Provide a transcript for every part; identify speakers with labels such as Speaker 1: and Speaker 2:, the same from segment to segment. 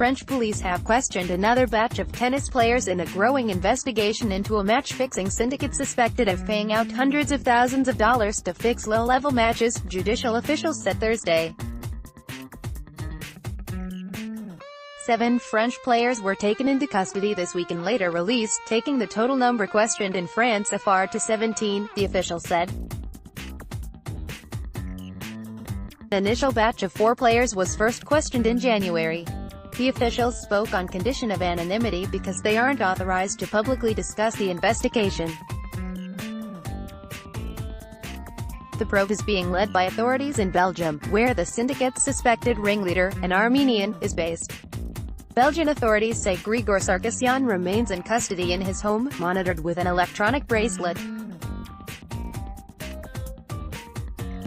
Speaker 1: French police have questioned another batch of tennis players in a growing investigation into a match-fixing syndicate suspected of paying out hundreds of thousands of dollars to fix low-level matches, judicial officials said Thursday. 7 French players were taken into custody this week and later released, taking the total number questioned in France afar to 17, the official said. The initial batch of 4 players was first questioned in January. The officials spoke on condition of anonymity because they aren't authorized to publicly discuss the investigation. The probe is being led by authorities in Belgium, where the syndicate's suspected ringleader, an Armenian, is based. Belgian authorities say Grigor Sarkisyan remains in custody in his home, monitored with an electronic bracelet.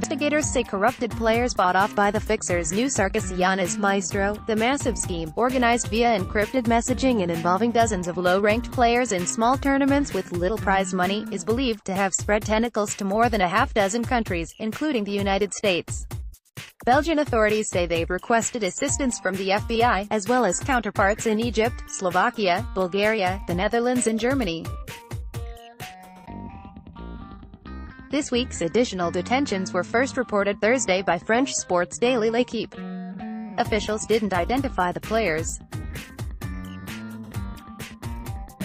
Speaker 1: Investigators say corrupted players bought off by the fixers knew Sarkisyan as Maestro. The massive scheme, organized via encrypted messaging and involving dozens of low-ranked players in small tournaments with little prize money, is believed to have spread tentacles to more than a half-dozen countries, including the United States. Belgian authorities say they've requested assistance from the FBI, as well as counterparts in Egypt, Slovakia, Bulgaria, the Netherlands and Germany. This week's additional detentions were first reported Thursday by French sports daily L'Équipe. Officials didn't identify the players.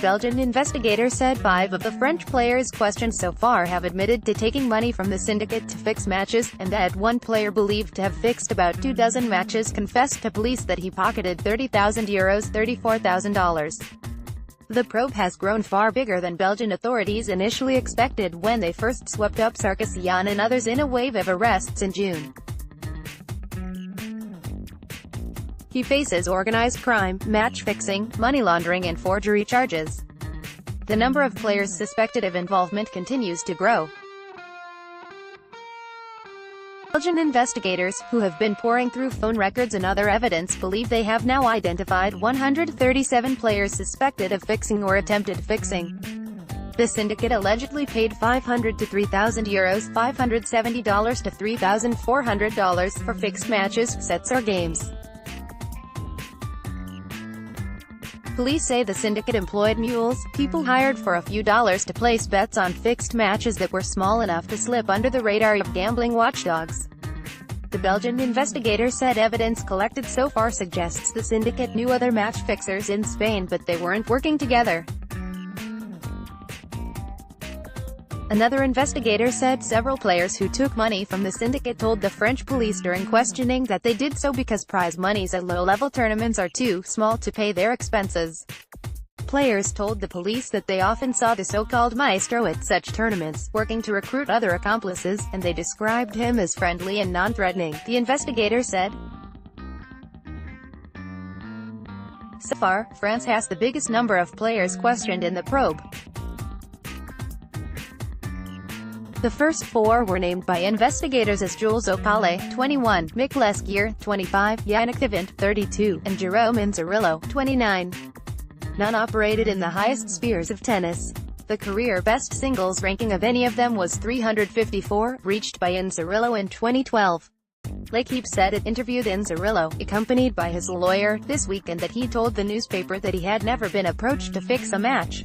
Speaker 1: Belgian investigators said 5 of the French players questioned so far have admitted to taking money from the syndicate to fix matches, and that one player believed to have fixed about 24 matches confessed to police that he pocketed €30,000 $34,000. The probe has grown far bigger than Belgian authorities initially expected when they first swept up Sarkisyan and others in a wave of arrests in June. He faces organized crime, match-fixing, money laundering and forgery charges. The number of players suspected of involvement continues to grow. Belgian investigators, who have been poring through phone records and other evidence, believe they have now identified 137 players suspected of fixing or attempted fixing. The syndicate allegedly paid €500 to €3,000, $570 to $3,400 for fixed matches, sets or games. Police say the syndicate employed mules, people hired for a few dollars to place bets on fixed matches that were small enough to slip under the radar of gambling watchdogs. The Belgian investigator said evidence collected so far suggests the syndicate knew other match fixers in Spain but they weren't working together. Another investigator said several players who took money from the syndicate told the French police during questioning that they did so because prize monies at low-level tournaments are too small to pay their expenses. Players told the police that they often saw the so-called maestro at such tournaments, working to recruit other accomplices, and they described him as friendly and non-threatening, the investigator said. So far, France has the biggest number of players questioned in the probe. The first 4 were named by investigators as Jules Okale, 21, Mick Lescuyer, 25, Yannick Devant, 32, and Jerome Inzerillo, 29. None operated in the highest spheres of tennis. The career best singles ranking of any of them was 354, reached by Inzerillo in 2012. L'Équipe said it interviewed Inzerillo, accompanied by his lawyer, this weekend that he told the newspaper that he had never been approached to fix a match.